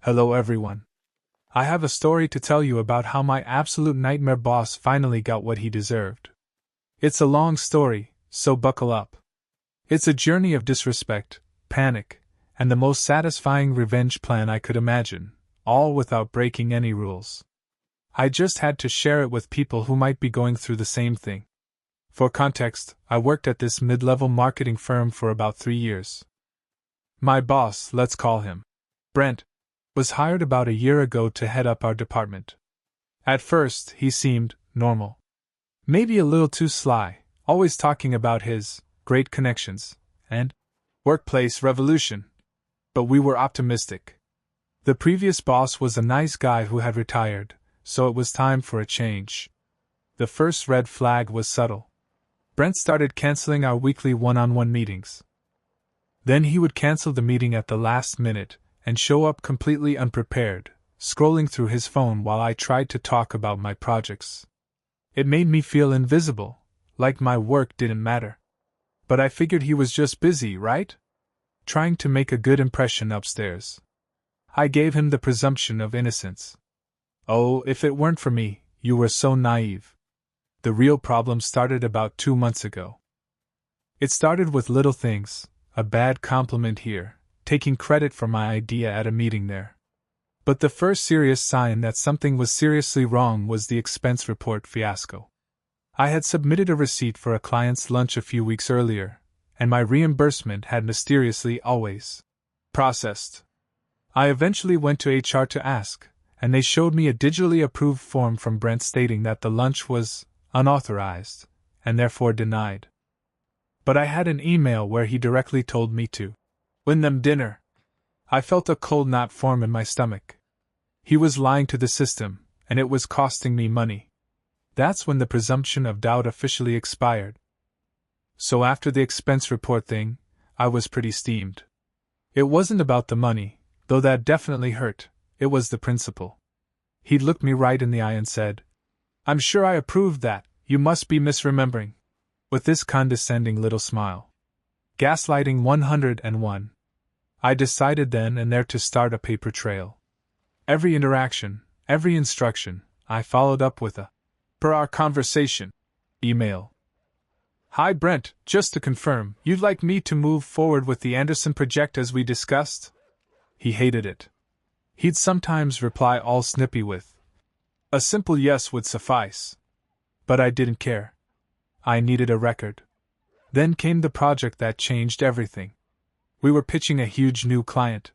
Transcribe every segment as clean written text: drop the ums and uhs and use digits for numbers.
Hello everyone. I have a story to tell you about how my absolute nightmare boss finally got what he deserved. It's a long story, so buckle up. It's a journey of disrespect, panic, and the most satisfying revenge plan I could imagine, all without breaking any rules. I just had to share it with people who might be going through the same thing. For context, I worked at this mid-level marketing firm for about 3 years. My boss, let's call him Brent, was hired about a year ago to head up our department. At first, he seemed normal. Maybe a little too sly, always talking about his great connections and workplace revolution. But we were optimistic. The previous boss was a nice guy who had retired, so it was time for a change. The first red flag was subtle. Brent started canceling our weekly one-on-one meetings. Then he would cancel the meeting at the last minute and show up completely unprepared, scrolling through his phone while I tried to talk about my projects. It made me feel invisible, like my work didn't matter. But I figured he was just busy, right? Trying to make a good impression upstairs. I gave him the presumption of innocence. Oh, if it weren't for me, you were so naive. The real problem started about 2 months ago. It started with little things, a bad compliment here, taking credit for my idea at a meeting there. But the first serious sign that something was seriously wrong was the expense report fiasco. I had submitted a receipt for a client's lunch a few weeks earlier, and my reimbursement had mysteriously always processed. I eventually went to HR to ask, and they showed me a digitally approved form from Brent stating that the lunch was unauthorized, and therefore denied. But I had an email where he directly told me to win them dinner. I felt a cold knot form in my stomach. He was lying to the system, and it was costing me money. That's when the presumption of doubt officially expired. So after the expense report thing, I was pretty steamed. It wasn't about the money, though that definitely hurt, it was the principle. He looked me right in the eye and said, "I'm sure I approved that, you must be misremembering." With this condescending little smile. Gaslighting 101. I decided then and there to start a paper trail. Every interaction, every instruction, I followed up with a per our conversation email. "Hi Brent, just to confirm, you'd like me to move forward with the Anderson project as we discussed?" He hated it. He'd sometimes reply all snippy with, "A simple yes would suffice." But I didn't care. I needed a record. Then came the project that changed everything. We were pitching a huge new client.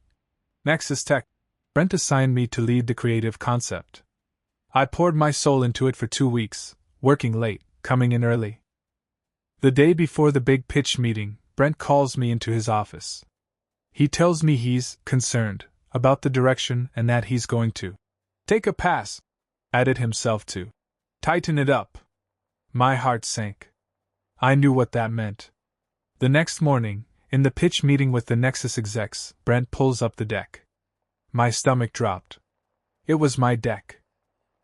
Nexus Tech. Brent assigned me to lead the creative concept. I poured my soul into it for 2 weeks, working late, coming in early. The day before the big pitch meeting, Brent calls me into his office. He tells me he's concerned about the direction and that he's going to take a pass at it himself to tighten it up. My heart sank. I knew what that meant. The next morning, in the pitch meeting with the Nexus execs, Brent pulls up the deck. My stomach dropped. It was my deck.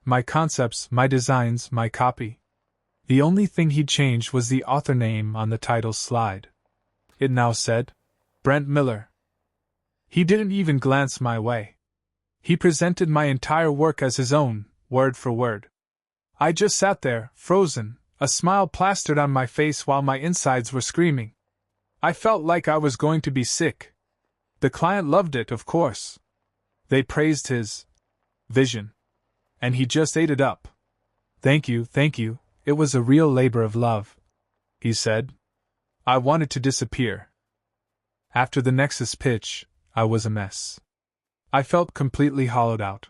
My concepts, my designs, my copy. The only thing he'd changed was the author name on the title slide. It now said, Brent Miller. He didn't even glance my way. He presented my entire work as his own, word for word. I just sat there, frozen, a smile plastered on my face while my insides were screaming. I felt like I was going to be sick. The client loved it, of course. They praised his vision. And he just ate it up. Thank you, it was a real labor of love," he said. I wanted to disappear. After the Nexus pitch, I was a mess. I felt completely hollowed out.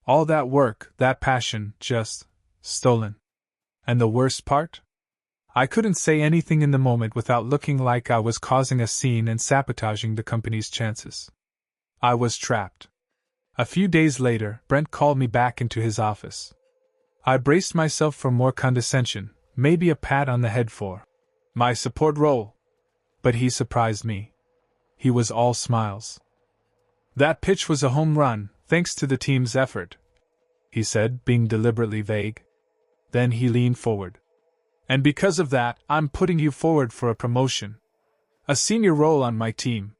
All that work, that passion, just stolen. And the worst part? I couldn't say anything in the moment without looking like I was causing a scene and sabotaging the company's chances. I was trapped. A few days later, Brent called me back into his office. I braced myself for more condescension, maybe a pat on the head for my support role. But he surprised me. He was all smiles. "That pitch was a home run, thanks to the team's effort," he said, being deliberately vague. Then he leaned forward. "And because of that, I'm putting you forward for a promotion. A senior role on my team.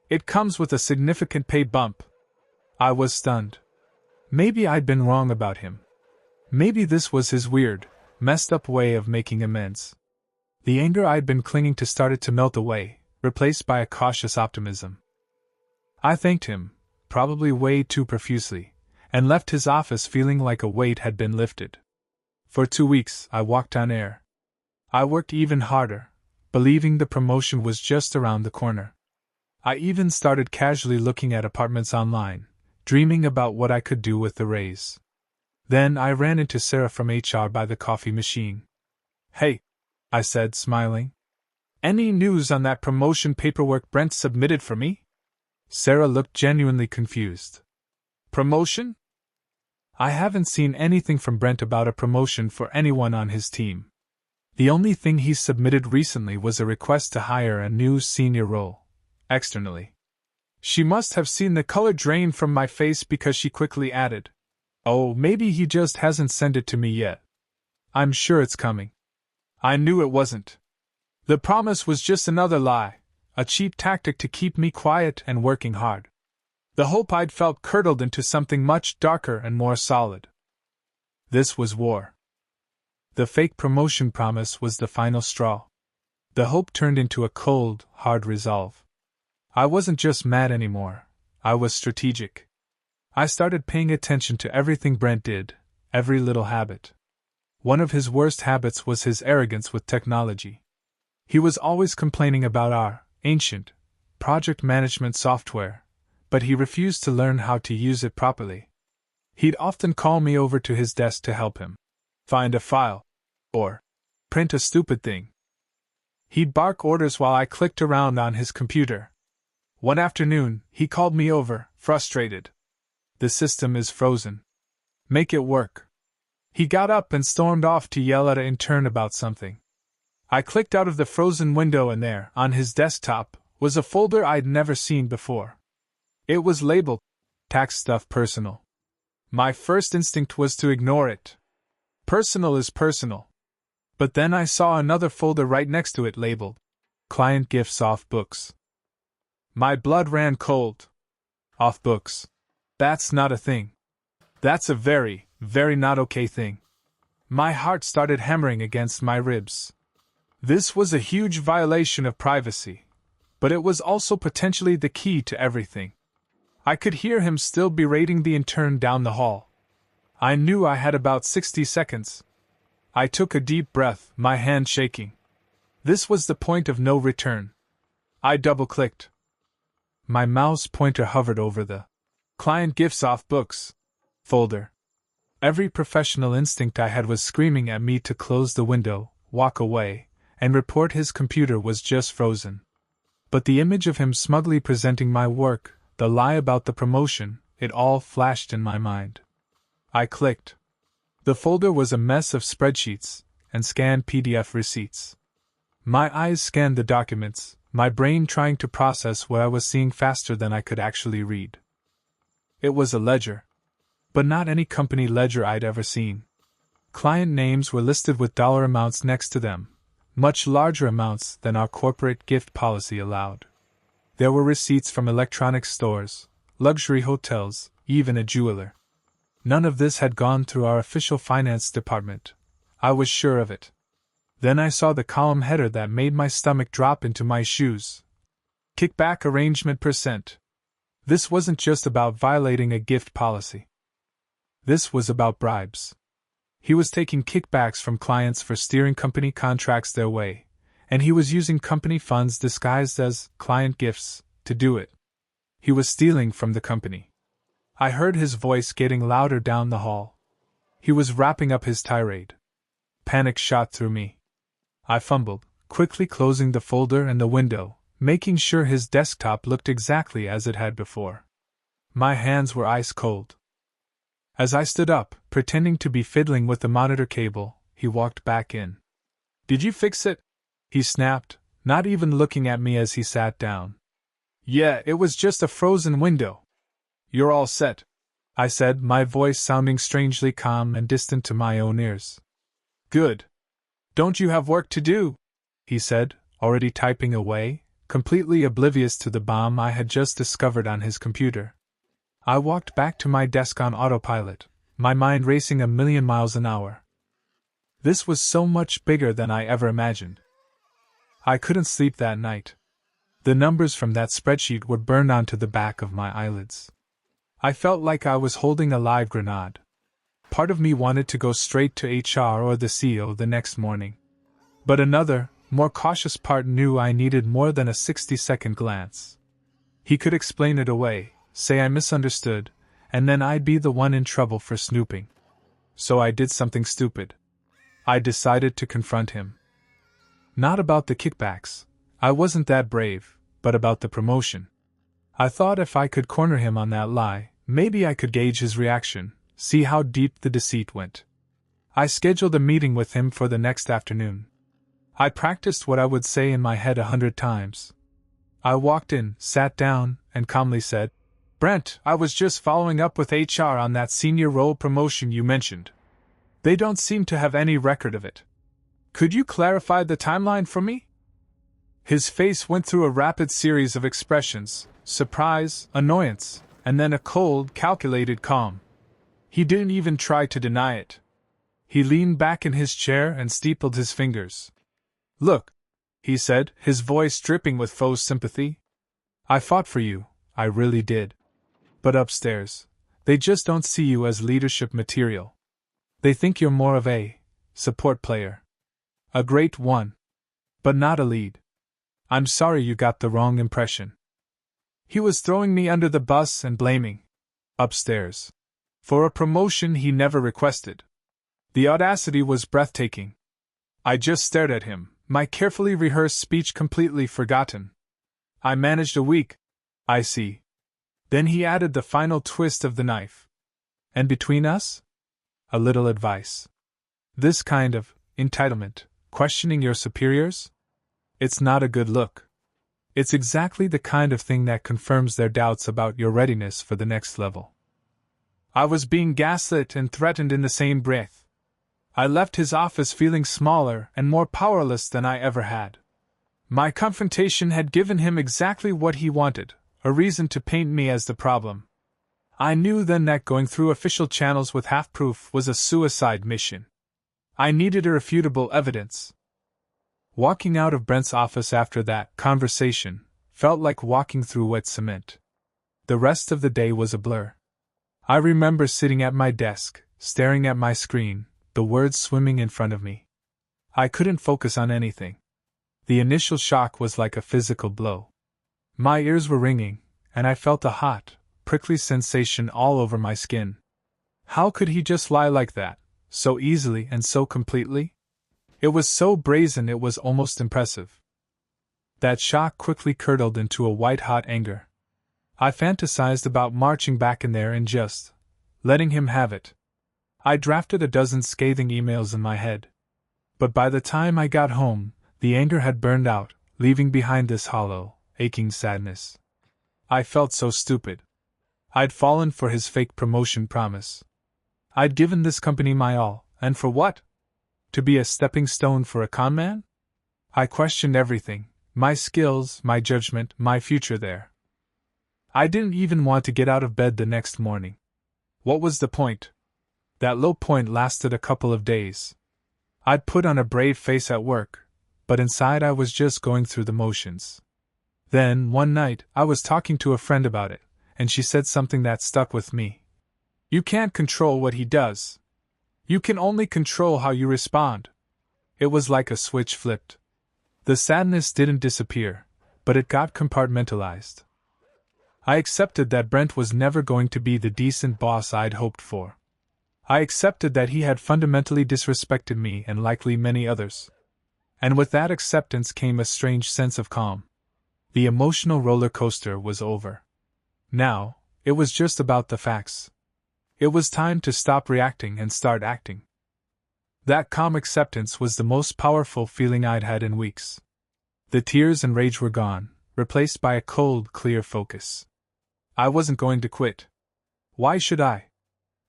It comes with a significant pay bump." I was stunned. Maybe I'd been wrong about him. Maybe this was his weird, messed up way of making amends. The anger I'd been clinging to started to melt away, replaced by a cautious optimism. I thanked him, probably way too profusely, and left his office feeling like a weight had been lifted. For 2 weeks, I walked on air. I worked even harder, believing the promotion was just around the corner. I even started casually looking at apartments online, dreaming about what I could do with the raise. Then I ran into Sarah from HR by the coffee machine. "Hey," I said, smiling. "Any news on that promotion paperwork Brent submitted for me?" Sarah looked genuinely confused. "Promotion? I haven't seen anything from Brent about a promotion for anyone on his team. The only thing he submitted recently was a request to hire a new senior role, externally." She must have seen the color drain from my face because she quickly added, "Oh, maybe he just hasn't sent it to me yet. I'm sure it's coming." I knew it wasn't. The promise was just another lie, a cheap tactic to keep me quiet and working hard. The hope I'd felt curdled into something much darker and more solid. This was war. The fake promotion promise was the final straw. The hope turned into a cold, hard resolve. I wasn't just mad anymore, I was strategic. I started paying attention to everything Brent did, every little habit. One of his worst habits was his arrogance with technology. He was always complaining about our ancient project management software, but he refused to learn how to use it properly. He'd often call me over to his desk to help him find a file or print a stupid thing. He'd bark orders while I clicked around on his computer. One afternoon, he called me over, frustrated. "The system is frozen. Make it work." He got up and stormed off to yell at an intern about something. I clicked out of the frozen window and there, on his desktop, was a folder I'd never seen before. It was labeled, "Tax Stuff Personal." My first instinct was to ignore it. Personal is personal. But then I saw another folder right next to it labeled, "Client Gifts Off Books." My blood ran cold. Off books. That's not a thing. That's a very, very not okay thing. My heart started hammering against my ribs. This was a huge violation of privacy, but it was also potentially the key to everything. I could hear him still berating the intern down the hall. I knew I had about 60 seconds. I took a deep breath, my hand shaking. This was the point of no return. I double-clicked. My mouse pointer hovered over the "Client Gifts Off Books" folder. Every professional instinct I had was screaming at me to close the window, walk away, and report his computer was just frozen. But the image of him smugly presenting my work, the lie about the promotion, it all flashed in my mind. I clicked. The folder was a mess of spreadsheets and scanned PDF receipts. My eyes scanned the documents, my brain trying to process what I was seeing faster than I could actually read. It was a ledger. But not any company ledger I'd ever seen. Client names were listed with dollar amounts next to them, much larger amounts than our corporate gift policy allowed. There were receipts from electronics stores, luxury hotels, even a jeweler. None of this had gone through our official finance department. I was sure of it. Then I saw the column header that made my stomach drop into my shoes. Kickback arrangement %. This wasn't just about violating a gift policy. This was about bribes. He was taking kickbacks from clients for steering company contracts their way, and he was using company funds disguised as client gifts to do it. He was stealing from the company. I heard his voice getting louder down the hall. He was wrapping up his tirade. Panic shot through me. I fumbled, quickly closing the folder and the window, making sure his desktop looked exactly as it had before. My hands were ice cold. As I stood up, pretending to be fiddling with the monitor cable, he walked back in. "Did you fix it?" he snapped, not even looking at me as he sat down. "Yeah, it was just a frozen window." "You're all set," I said, my voice sounding strangely calm and distant to my own ears. "Good. Don't you have work to do?" he said, already typing away, completely oblivious to the bomb I had just discovered on his computer. I walked back to my desk on autopilot, my mind racing 1,000,000 miles an hour. This was so much bigger than I ever imagined. I couldn't sleep that night. The numbers from that spreadsheet were burned onto the back of my eyelids. I felt like I was holding a live grenade. Part of me wanted to go straight to HR or the CEO the next morning. But another, more cautious part knew I needed more than a 60-second glance. He could explain it away, say I misunderstood, and then I'd be the one in trouble for snooping. So I did something stupid. I decided to confront him. Not about the kickbacks, I wasn't that brave, but about the promotion. I thought if I could corner him on that lie, maybe I could gauge his reaction, see how deep the deceit went. I scheduled a meeting with him for the next afternoon. I practiced what I would say in my head 100 times. I walked in, sat down, and calmly said, "Brent, I was just following up with HR on that senior role promotion you mentioned. They don't seem to have any record of it. Could you clarify the timeline for me?" His face went through a rapid series of expressions: surprise, annoyance, and then a cold, calculated calm. He didn't even try to deny it. He leaned back in his chair and steepled his fingers. "Look," he said, his voice dripping with faux sympathy. "I fought for you, I really did. But upstairs, they just don't see you as leadership material. They think you're more of a support player. A great one. But not a lead. I'm sorry you got the wrong impression." He was throwing me under the bus and blaming upstairs for a promotion he never requested. The audacity was breathtaking. I just stared at him, my carefully rehearsed speech completely forgotten. "I managed a week. I see." Then he added the final twist of the knife. "And between us? A little advice. This kind of entitlement, questioning your superiors? It's not a good look. It's exactly the kind of thing that confirms their doubts about your readiness for the next level." I was being gaslit and threatened in the same breath. I left his office feeling smaller and more powerless than I ever had. My confrontation had given him exactly what he wanted, a reason to paint me as the problem. I knew then that going through official channels with half-proof was a suicide mission. I needed irrefutable evidence. Walking out of Brent's office after that conversation felt like walking through wet cement. The rest of the day was a blur. I remember sitting at my desk, staring at my screen, the words swimming in front of me. I couldn't focus on anything. The initial shock was like a physical blow. My ears were ringing, and I felt a hot, prickly sensation all over my skin. How could he just lie like that, so easily and so completely? It was so brazen it was almost impressive. That shock quickly curdled into a white-hot anger. I fantasized about marching back in there and just letting him have it. I drafted a dozen scathing emails in my head. But by the time I got home, the anger had burned out, leaving behind this hollow, aching sadness. I felt so stupid. I'd fallen for his fake promotion promise. I'd given this company my all, and for what? To be a stepping stone for a conman? I questioned everything, my skills, my judgment, my future there. I didn't even want to get out of bed the next morning. What was the point? That low point lasted a couple of days. I'd put on a brave face at work, but inside I was just going through the motions. Then, one night, I was talking to a friend about it, and she said something that stuck with me. "You can't control what he does. You can only control how you respond." It was like a switch flipped. The sadness didn't disappear, but it got compartmentalized. I accepted that Brent was never going to be the decent boss I'd hoped for. I accepted that he had fundamentally disrespected me and likely many others. And with that acceptance came a strange sense of calm. The emotional roller coaster was over. Now, it was just about the facts. It was time to stop reacting and start acting. That calm acceptance was the most powerful feeling I'd had in weeks. The tears and rage were gone, replaced by a cold, clear focus. I wasn't going to quit. Why should I?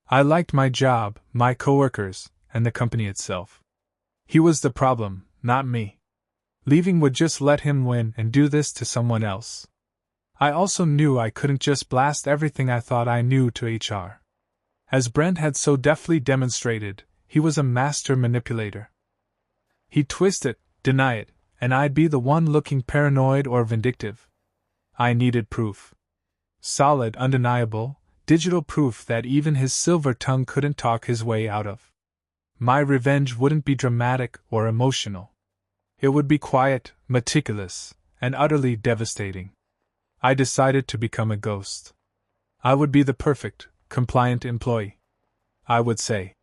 I liked my job, my coworkers, and the company itself. He was the problem, not me. Leaving would just let him win and do this to someone else. I also knew I couldn't just blast everything I thought I knew to HR. As Brent had so deftly demonstrated, he was a master manipulator. He'd twist it, deny it, and I'd be the one looking paranoid or vindictive. I needed proof. Solid, undeniable, digital proof that even his silver tongue couldn't talk his way out of. My revenge wouldn't be dramatic or emotional. It would be quiet, meticulous, and utterly devastating. I decided to become a ghost. I would be the perfect, compliant employee. I would say,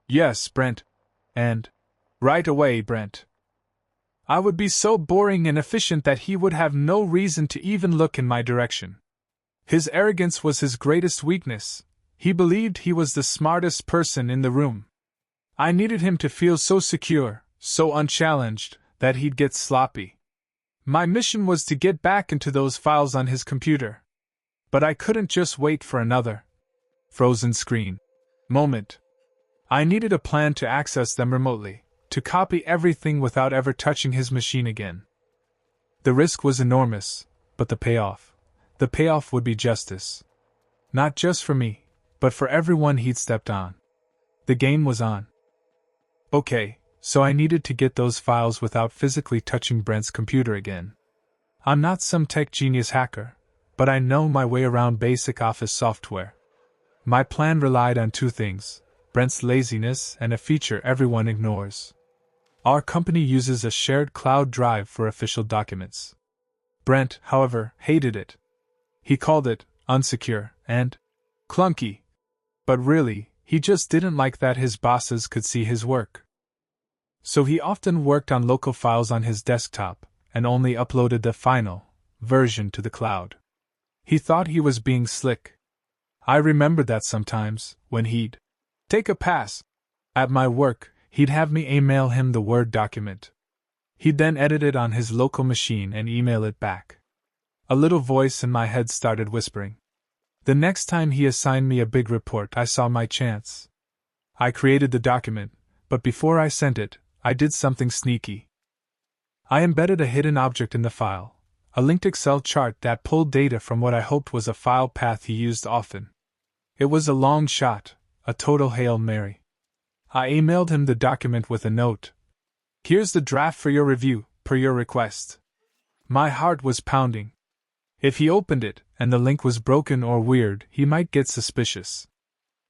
"Yes, Brent," and "Right away, Brent." I would be so boring and efficient that he would have no reason to even look in my direction. His arrogance was his greatest weakness. He believed he was the smartest person in the room. I needed him to feel so secure, so unchallenged, that he'd get sloppy. My mission was to get back into those files on his computer. But I couldn't just wait for another frozen screen moment. I needed a plan to access them remotely, to copy everything without ever touching his machine again. The risk was enormous, but the payoff would be justice. Not just for me, but for everyone he'd stepped on. The game was on. Okay, so I needed to get those files without physically touching Brent's computer again. I'm not some tech genius hacker, but I know my way around basic office software. My plan relied on two things: Brent's laziness and a feature everyone ignores. Our company uses a shared cloud drive for official documents. Brent, however, hated it. He called it unsecure and clunky. But really, he just didn't like that his bosses could see his work. So he often worked on local files on his desktop and only uploaded the final version to the cloud. He thought he was being slick. I remember that sometimes, when he'd take a pass at my work, he'd have me email him the Word document. He'd then edit it on his local machine and email it back. A little voice in my head started whispering. The next time he assigned me a big report, I saw my chance. I created the document, but before I sent it, I did something sneaky. I embedded a hidden object in the file, a linked Excel chart that pulled data from what I hoped was a file path he used often. It was a long shot, a total Hail Mary. I emailed him the document with a note. "Here's the draft for your review, per your request." My heart was pounding. If he opened it and the link was broken or weird, he might get suspicious.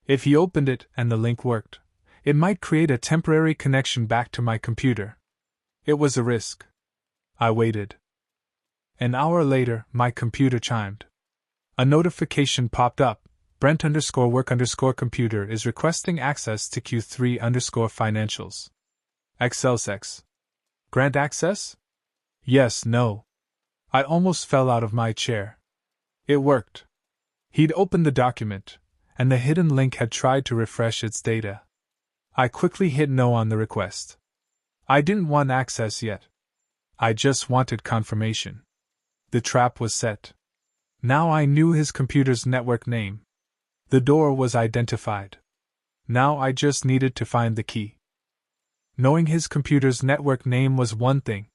If he opened it and the link worked, it might create a temporary connection back to my computer. It was a risk. I waited. An hour later, my computer chimed. A notification popped up. Brent_work_computer is requesting access to Q3_financials. Excelsex. Grant access? Yes, no. I almost fell out of my chair. It worked. He'd opened the document, and the hidden link had tried to refresh its data. I quickly hit no on the request. I didn't want access yet. I just wanted confirmation. The trap was set. Now I knew his computer's network name. The door was identified. Now I just needed to find the key. Knowing his computer's network name was one thing.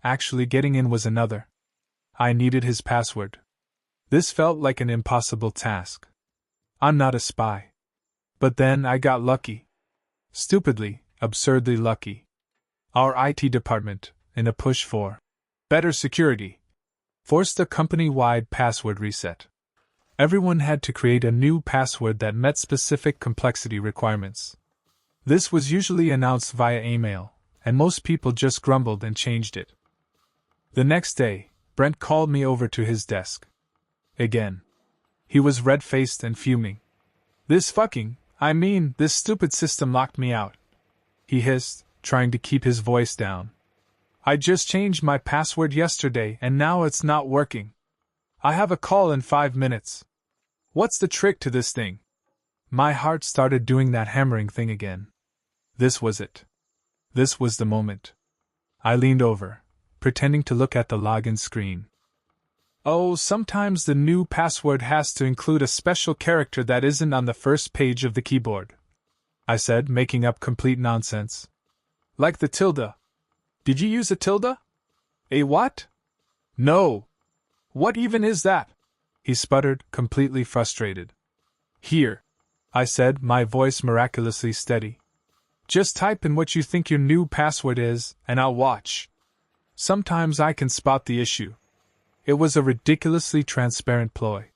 Actually getting in was another. I needed his password. This felt like an impossible task. I'm not a spy. But then I got lucky. Stupidly, absurdly lucky. Our IT department, in a push for better security, forced a company-wide password reset. Everyone had to create a new password that met specific complexity requirements. This was usually announced via email, and most people just grumbled and changed it. The next day, Brent called me over to his desk. Again. He was red-faced and fuming. This stupid system locked me out," he hissed, trying to keep his voice down. "I just changed my password yesterday and now it's not working. I have a call in 5 minutes. What's the trick to this thing?" My heart started doing that hammering thing again. This was it. This was the moment. I leaned over, pretending to look at the login screen. "Oh, sometimes the new password has to include a special character that isn't on the first page of the keyboard," I said, making up complete nonsense. "Like the tilde. Did you use a tilde? A what? No. What even is that?" he sputtered, completely frustrated. Here, I said, my voice miraculously steady. Just type in what you think your new password is, and I'll watch. Sometimes I can spot the issue. It was a ridiculously transparent ploy.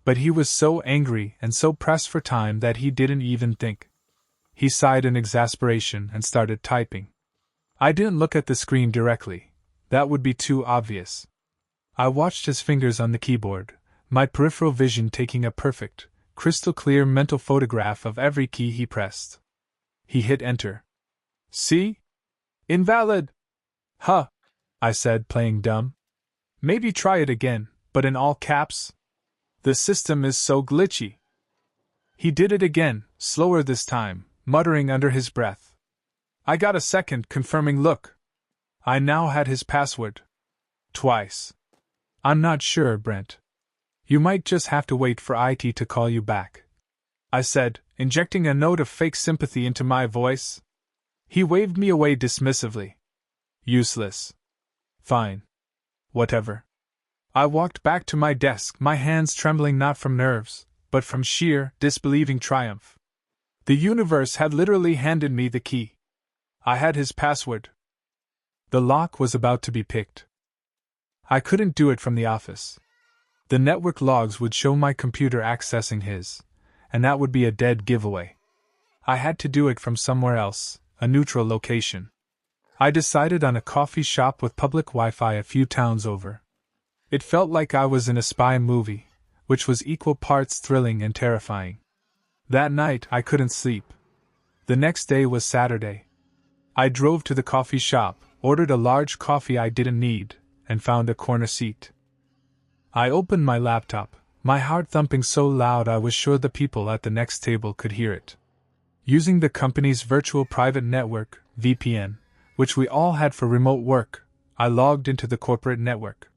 But he was so angry and so pressed for time that he didn't even think. He sighed in exasperation and started typing. I didn't look at the screen directly. That would be too obvious. I watched his fingers on the keyboard, my peripheral vision taking a perfect, crystal-clear mental photograph of every key he pressed. He hit enter. See? Invalid! Huh, I said, playing dumb. Maybe try it again, but in all caps. The system is so glitchy. He did it again, slower this time, muttering under his breath. I got a second confirming look. I now had his password. Twice. I'm not sure, Brent. You might just have to wait for IT to call you back, I said, injecting a note of fake sympathy into my voice. He waved me away dismissively. Useless. Fine. Whatever. I walked back to my desk, my hands trembling not from nerves, but from sheer, disbelieving triumph. The universe had literally handed me the key. I had his password. The lock was about to be picked. I couldn't do it from the office. The network logs would show my computer accessing his, and that would be a dead giveaway. I had to do it from somewhere else, a neutral location. I decided on a coffee shop with public Wi-Fi a few towns over. It felt like I was in a spy movie, which was equal parts thrilling and terrifying. That night I couldn't sleep. The next day was Saturday. I drove to the coffee shop, ordered a large coffee I didn't need, and found a corner seat. I opened my laptop, my heart thumping so loud I was sure the people at the next table could hear it. Using the company's virtual private network, VPN, which we all had for remote work, I logged into the corporate network.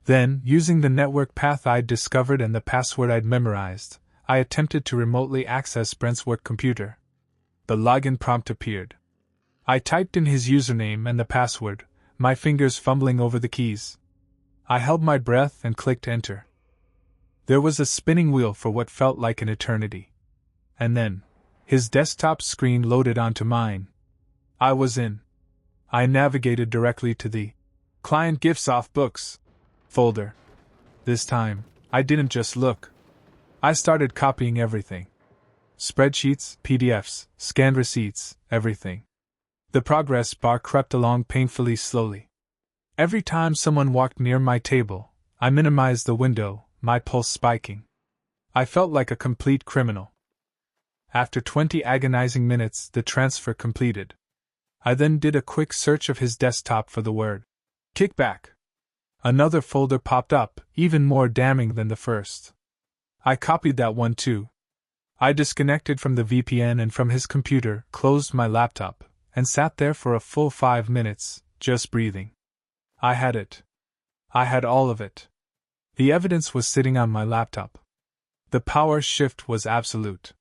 Then, using the network path I'd discovered and the password I'd memorized, I attempted to remotely access Brent's work computer. The login prompt appeared. I typed in his username and the password, my fingers fumbling over the keys. I held my breath and clicked enter. There was a spinning wheel for what felt like an eternity. And then, his desktop screen loaded onto mine. I was in. I navigated directly to the Client Gifts Off Books folder. This time, I didn't just look. I started copying everything. Spreadsheets, PDFs, scanned receipts, everything. The progress bar crept along painfully slowly. Every time someone walked near my table, I minimized the window, my pulse spiking. I felt like a complete criminal. After 20 agonizing minutes, the transfer completed. I then did a quick search of his desktop for the word kickback. Another folder popped up, even more damning than the first. I copied that one too. I disconnected from the VPN and from his computer, closed my laptop, and sat there for a full 5 minutes, just breathing. I had it. I had all of it. The evidence was sitting on my laptop. The power shift was absolute.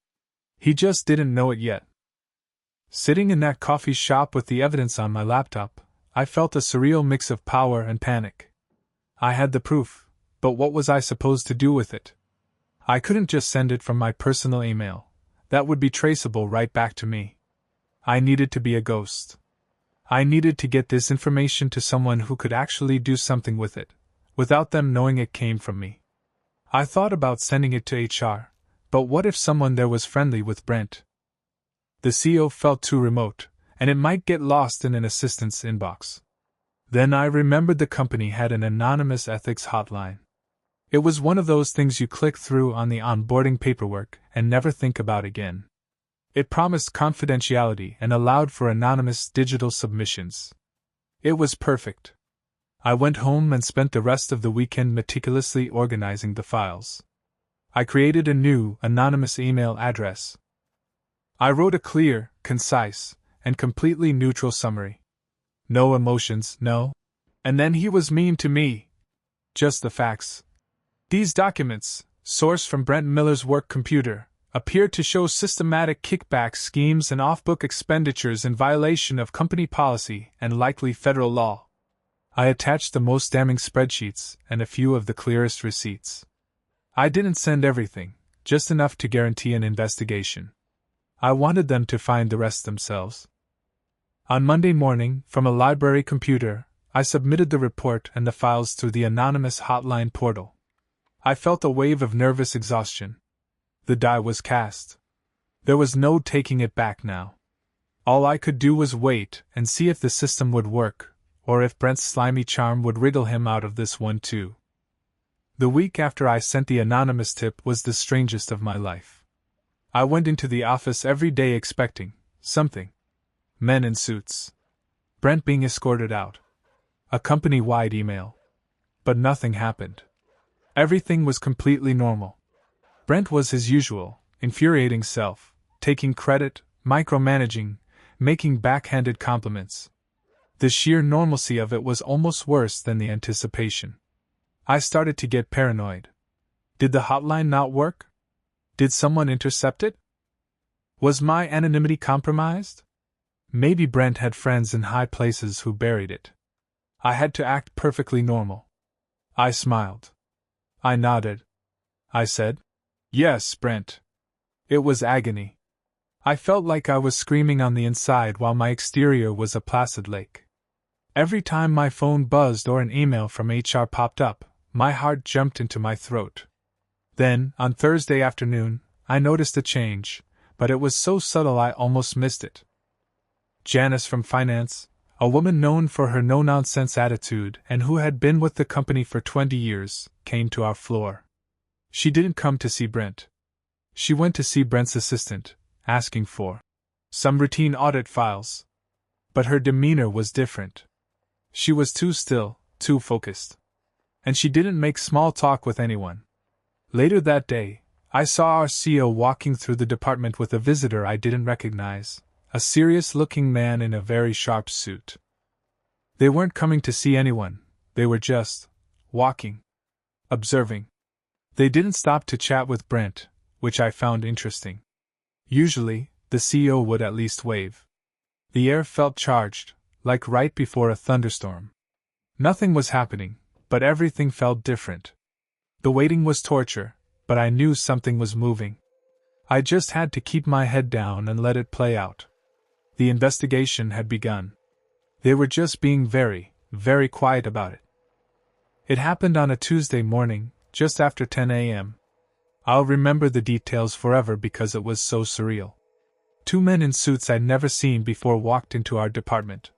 He just didn't know it yet. Sitting in that coffee shop with the evidence on my laptop, I felt a surreal mix of power and panic. I had the proof, but what was I supposed to do with it? I couldn't just send it from my personal email. That would be traceable right back to me. I needed to be a ghost. I needed to get this information to someone who could actually do something with it, without them knowing it came from me. I thought about sending it to HR, but what if someone there was friendly with Brent? The CEO felt too remote, and it might get lost in an assistant's inbox. Then I remembered the company had an anonymous ethics hotline. It was one of those things you click through on the onboarding paperwork and never think about again. It promised confidentiality and allowed for anonymous digital submissions. It was perfect. I went home and spent the rest of the weekend meticulously organizing the files. I created a new, anonymous email address. I wrote a clear, concise, and completely neutral summary. No emotions, no. And then he was mean to me. Just the facts. These documents, sourced from Brent Miller's work computer, appear to show systematic kickback schemes and off-book expenditures in violation of company policy and likely federal law. I attached the most damning spreadsheets and a few of the clearest receipts. I didn't send everything, just enough to guarantee an investigation. I wanted them to find the rest themselves. On Monday morning, from a library computer, I submitted the report and the files through the anonymous hotline portal. I felt a wave of nervous exhaustion. The die was cast. There was no taking it back now. All I could do was wait and see if the system would work, or if Brent's slimy charm would wriggle him out of this one too. The week after I sent the anonymous tip was the strangest of my life. I went into the office every day expecting something. Men in suits. Brent being escorted out. A company-wide email. But nothing happened. Everything was completely normal. Brent was his usual, infuriating self, taking credit, micromanaging, making backhanded compliments. The sheer normalcy of it was almost worse than the anticipation. I started to get paranoid. Did the hotline not work? Did someone intercept it? Was my anonymity compromised? Maybe Brent had friends in high places who buried it. I had to act perfectly normal. I smiled. I nodded. I said, "Yes, Brent." It was agony. I felt like I was screaming on the inside while my exterior was a placid lake. Every time my phone buzzed or an email from HR popped up, my heart jumped into my throat. Then, on Thursday afternoon, I noticed a change, but it was so subtle I almost missed it. Janice from finance, a woman known for her no-nonsense attitude and who had been with the company for 20 years, came to our floor. She didn't come to see Brent. She went to see Brent's assistant, asking for some routine audit files. But her demeanor was different. She was too still, too focused. And she didn't make small talk with anyone. Later that day, I saw our CEO walking through the department with a visitor I didn't recognize, a serious-looking man in a very sharp suit. They weren't coming to see anyone, they were just walking, observing. They didn't stop to chat with Brent, which I found interesting. Usually, the CEO would at least wave. The air felt charged, like right before a thunderstorm. Nothing was happening, but everything felt different. The waiting was torture, but I knew something was moving. I just had to keep my head down and let it play out. The investigation had begun. They were just being very, very quiet about it. It happened on a Tuesday morning, just after 10 a.m. I'll remember the details forever because it was so surreal. Two men in suits I'd never seen before walked into our department.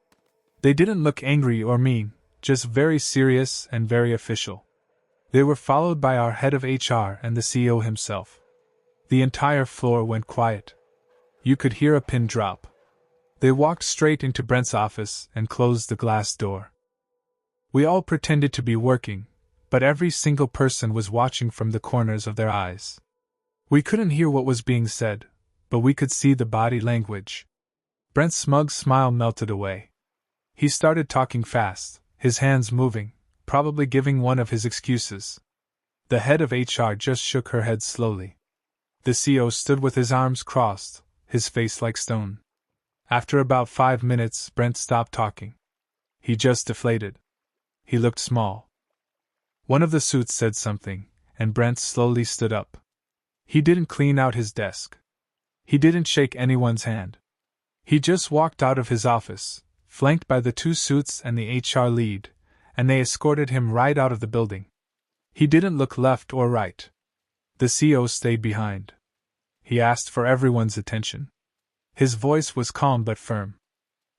They didn't look angry or mean, just very serious and very official. They were followed by our head of HR and the CEO himself. The entire floor went quiet. You could hear a pin drop. They walked straight into Brent's office and closed the glass door. We all pretended to be working, but every single person was watching from the corners of their eyes. We couldn't hear what was being said, but we could see the body language. Brent's smug smile melted away. He started talking fast, his hands moving, probably giving one of his excuses. The head of HR just shook her head slowly. The CEO stood with his arms crossed, his face like stone. After about 5 minutes, Brent stopped talking. He just deflated. He looked small. One of the suits said something, and Brent slowly stood up. He didn't clean out his desk. He didn't shake anyone's hand. He just walked out of his office, flanked by the two suits and the HR lead, and they escorted him right out of the building. He didn't look left or right. The CEO stayed behind. He asked for everyone's attention. His voice was calm but firm.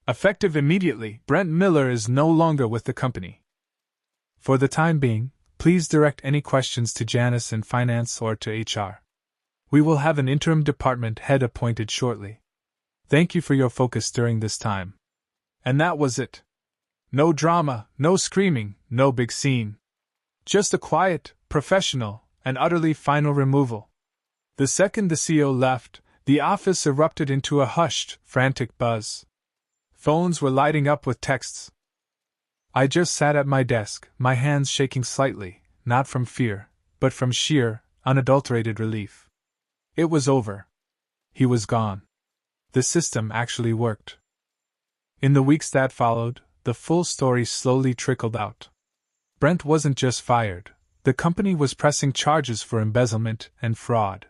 Effective immediately, Brent Miller is no longer with the company. For the time being, please direct any questions to Janice in finance or to HR. We will have an interim department head appointed shortly. Thank you for your focus during this time. And that was it. No drama, no screaming, no big scene. Just a quiet, professional, and utterly final removal. The second the CEO left, the office erupted into a hushed, frantic buzz. Phones were lighting up with texts. I just sat at my desk, my hands shaking slightly, not from fear, but from sheer, unadulterated relief. It was over. He was gone. The system actually worked. In the weeks that followed, the full story slowly trickled out. Brent wasn't just fired, The company was pressing charges for embezzlement and fraud.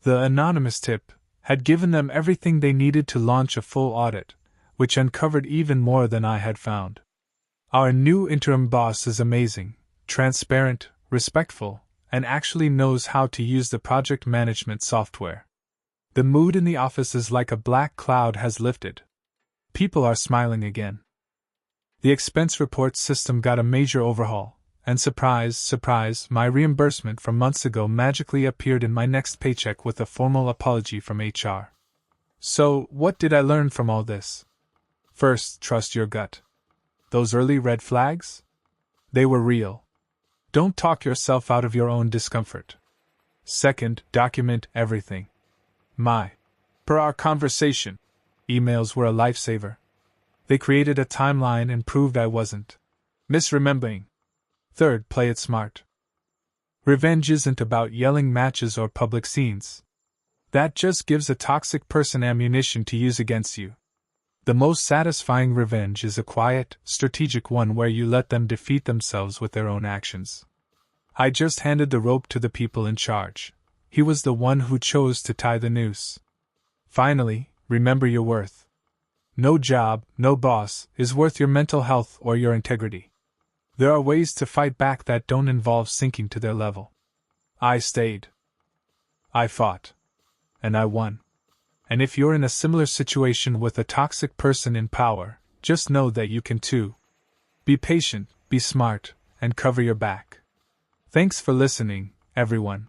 The anonymous tip had given them everything they needed to launch a full audit, which uncovered even more than I had found. Our new interim boss is amazing, transparent, respectful, and actually knows how to use the project management software. The mood in the office is like a black cloud has lifted. People are smiling again. The expense report system got a major overhaul, and surprise, my reimbursement from months ago magically appeared in my next paycheck with a formal apology from HR. So, what did I learn from all this? First, trust your gut. Those early red flags? They were real. Don't talk yourself out of your own discomfort. Second, document everything. Per our conversation, emails were a lifesaver. They created a timeline and proved I wasn't misremembering. Third, play it smart. Revenge isn't about yelling matches or public scenes. That just gives a toxic person ammunition to use against you. The most satisfying revenge is a quiet, strategic one where you let them defeat themselves with their own actions. I just handed the rope to the people in charge. He was the one who chose to tie the noose. Finally, remember your worth. No job, no boss, is worth your mental health or your integrity. There are ways to fight back that don't involve sinking to their level. I stayed. I fought. And I won. And if you're in a similar situation with a toxic person in power, just know that you can too. Be patient, be smart, and cover your back. Thanks for listening, everyone.